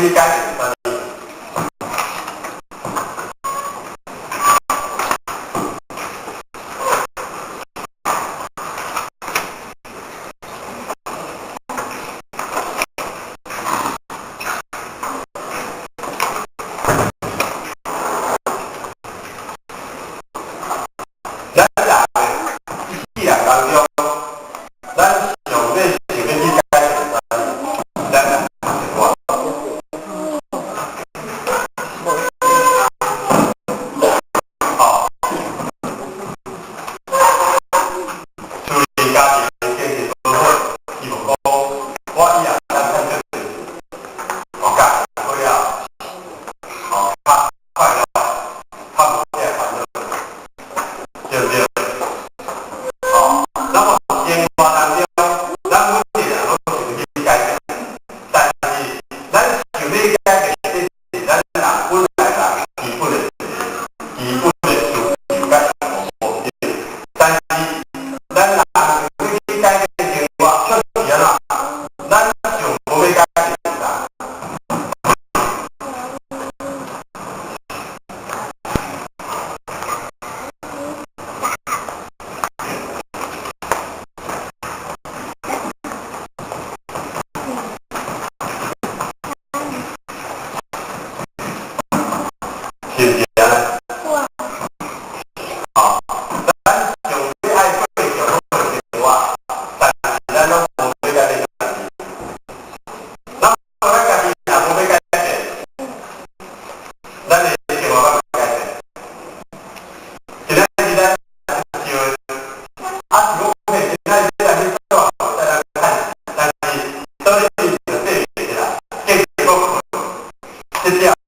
你改变啥？咱俩一两当中，咱有类想要去改变啥？咱俩我。好，处理家庭建设社会，希望讲我以后咱看就是我家不要，哦，他快乐，他不变烦恼，对不对？哦，那么生活当中，咱每一个人都想去改变，但是咱想要改变的是咱人本来人基本的基本的需求甲目的，但是咱人想去改变生活，确实啊，咱想无要改变啥？是不是啊？哦，咱想要爱过上好的生活，但是咱拢无要改变家己。咱无要家己，也无要改变，咱的生活敢会改变？今仔日咱想，是我讲的，今仔日咱去做好，在咱看，但是到底是对袂对啦？结果这条。